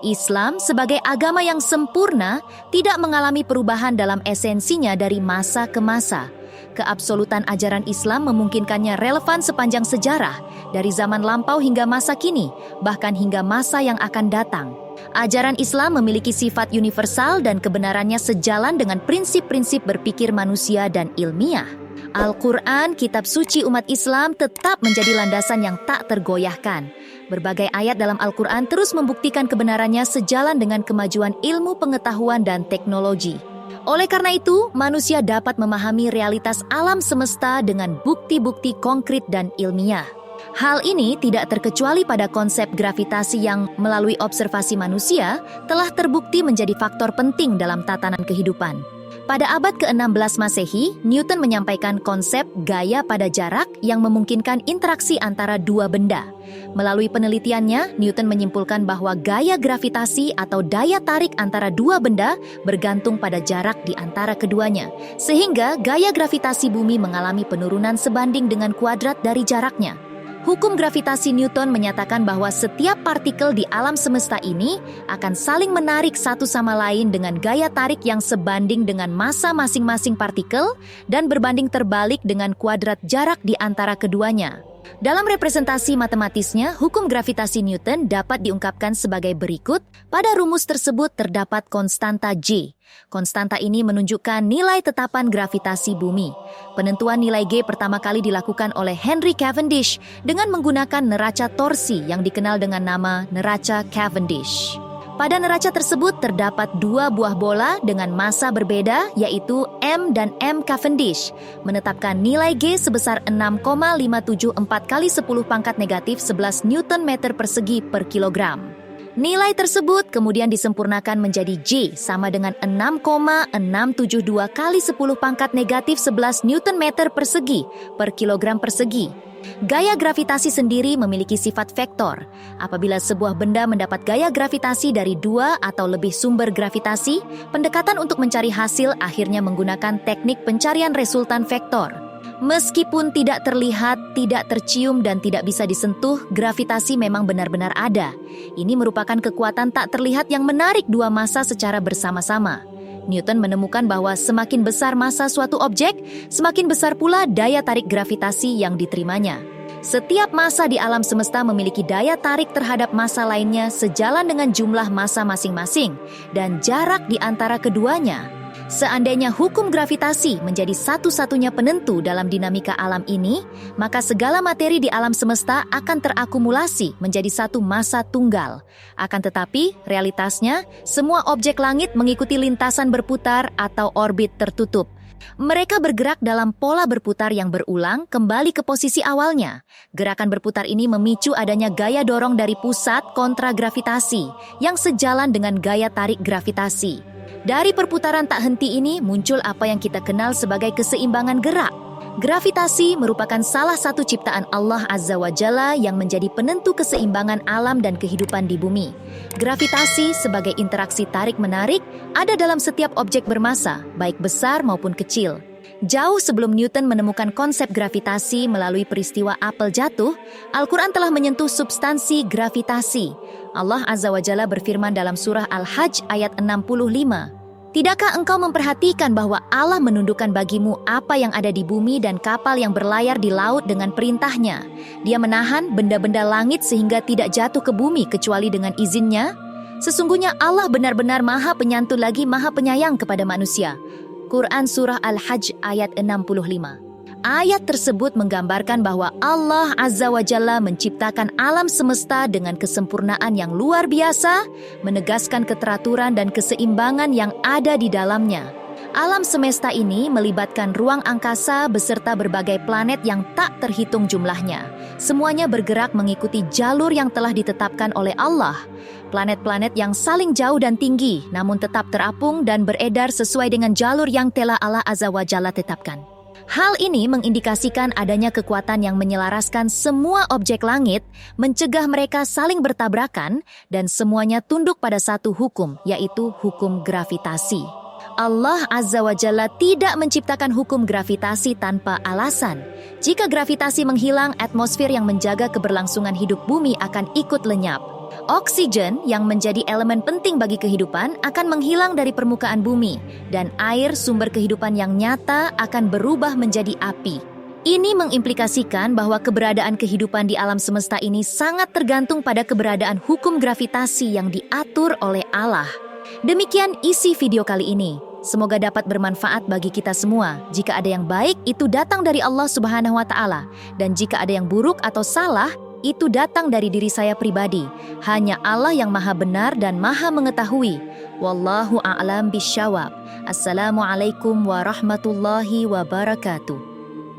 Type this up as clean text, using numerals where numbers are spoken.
Islam sebagai agama yang sempurna tidak mengalami perubahan dalam esensinya dari masa ke masa. Keabsolutan ajaran Islam memungkinkannya relevan sepanjang sejarah, dari zaman lampau hingga masa kini, bahkan hingga masa yang akan datang. Ajaran Islam memiliki sifat universal dan kebenarannya sejalan dengan prinsip-prinsip berpikir manusia dan ilmiah. Al-Quran, kitab suci umat Islam, tetap menjadi landasan yang tak tergoyahkan. Berbagai ayat dalam Al-Quran terus membuktikan kebenarannya sejalan dengan kemajuan ilmu pengetahuan dan teknologi. Oleh karena itu, manusia dapat memahami realitas alam semesta dengan bukti-bukti konkret dan ilmiah. Hal ini tidak terkecuali pada konsep gravitasi yang melalui observasi manusia telah terbukti menjadi faktor penting dalam tatanan kehidupan. Pada abad ke-16 Masehi, Newton menyampaikan konsep gaya pada jarak yang memungkinkan interaksi antara dua benda. Melalui penelitiannya, Newton menyimpulkan bahwa gaya gravitasi atau daya tarik antara dua benda bergantung pada jarak di antara keduanya, sehingga gaya gravitasi bumi mengalami penurunan sebanding dengan kuadrat dari jaraknya. Hukum gravitasi Newton menyatakan bahwa setiap partikel di alam semesta ini akan saling menarik satu sama lain dengan gaya tarik yang sebanding dengan massa masing-masing partikel dan berbanding terbalik dengan kuadrat jarak di antara keduanya. Dalam representasi matematisnya, hukum gravitasi Newton dapat diungkapkan sebagai berikut. Pada rumus tersebut terdapat konstanta G. Konstanta ini menunjukkan nilai tetapan gravitasi bumi. Penentuan nilai G pertama kali dilakukan oleh Henry Cavendish dengan menggunakan neraca torsi yang dikenal dengan nama neraca Cavendish. Pada neraca tersebut terdapat dua buah bola dengan massa berbeda, yaitu M dan M Cavendish, menetapkan nilai G sebesar 6,574 kali 10 pangkat negatif 11 Newton meter persegi per kilogram. Nilai tersebut kemudian disempurnakan menjadi J sama dengan 6,672 kali 10 pangkat negatif 11 Newton meter persegi per kilogram persegi. Gaya gravitasi sendiri memiliki sifat vektor. Apabila sebuah benda mendapat gaya gravitasi dari dua atau lebih sumber gravitasi, pendekatan untuk mencari hasil akhirnya menggunakan teknik pencarian resultan vektor. Meskipun tidak terlihat, tidak tercium, dan tidak bisa disentuh, gravitasi memang benar-benar ada. Ini merupakan kekuatan tak terlihat yang menarik dua massa secara bersama-sama. Newton menemukan bahwa semakin besar massa suatu objek, semakin besar pula daya tarik gravitasi yang diterimanya. Setiap massa di alam semesta memiliki daya tarik terhadap massa lainnya sejalan dengan jumlah massa masing-masing dan jarak di antara keduanya. Seandainya hukum gravitasi menjadi satu-satunya penentu dalam dinamika alam ini, maka segala materi di alam semesta akan terakumulasi menjadi satu massa tunggal. Akan tetapi, realitasnya, semua objek langit mengikuti lintasan berputar atau orbit tertutup. Mereka bergerak dalam pola berputar yang berulang kembali ke posisi awalnya. Gerakan berputar ini memicu adanya gaya dorong dari pusat kontra gravitasi yang sejalan dengan gaya tarik gravitasi. Dari perputaran tak henti ini muncul apa yang kita kenal sebagai keseimbangan gerak. Gravitasi merupakan salah satu ciptaan Allah Azza wa Jalla yang menjadi penentu keseimbangan alam dan kehidupan di bumi. Gravitasi sebagai interaksi tarik-menarik ada dalam setiap objek bermassa, baik besar maupun kecil. Jauh sebelum Newton menemukan konsep gravitasi melalui peristiwa apel jatuh, Al-Quran telah menyentuh substansi gravitasi. Allah Azza wa Jalla berfirman dalam surah Al-Hajj ayat 65. Tidakkah engkau memperhatikan bahwa Allah menundukkan bagimu apa yang ada di bumi dan kapal yang berlayar di laut dengan perintahnya? Dia menahan benda-benda langit sehingga tidak jatuh ke bumi kecuali dengan izinnya? Sesungguhnya Allah benar-benar Maha Penyantun lagi Maha Penyayang kepada manusia. Quran Surah Al-Hajj ayat 65. Ayat tersebut menggambarkan bahwa Allah Azza wa Jalla menciptakan alam semesta dengan kesempurnaan yang luar biasa, menegaskan keteraturan dan keseimbangan yang ada di dalamnya. Alam semesta ini melibatkan ruang angkasa beserta berbagai planet yang tak terhitung jumlahnya. Semuanya bergerak mengikuti jalur yang telah ditetapkan oleh Allah. Planet-planet yang saling jauh dan tinggi, namun tetap terapung dan beredar sesuai dengan jalur yang telah Allah Azza wa Jalla tetapkan. Hal ini mengindikasikan adanya kekuatan yang menyelaraskan semua objek langit, mencegah mereka saling bertabrakan, dan semuanya tunduk pada satu hukum, yaitu hukum gravitasi. Allah Azza wa Jalla tidak menciptakan hukum gravitasi tanpa alasan. Jika gravitasi menghilang, atmosfer yang menjaga keberlangsungan hidup bumi akan ikut lenyap. Oksigen yang menjadi elemen penting bagi kehidupan akan menghilang dari permukaan bumi, dan air, sumber kehidupan yang nyata, akan berubah menjadi api. Ini mengimplikasikan bahwa keberadaan kehidupan di alam semesta ini sangat tergantung pada keberadaan hukum gravitasi yang diatur oleh Allah. Demikian isi video kali ini. Semoga dapat bermanfaat bagi kita semua. Jika ada yang baik, itu datang dari Allah Subhanahu wa Ta'ala, dan jika ada yang buruk atau salah, itu datang dari diri saya pribadi. Hanya Allah yang Maha Benar dan Maha Mengetahui. Wallahu a'lam bisyawab. Assalamualaikum warahmatullahi wabarakatuh.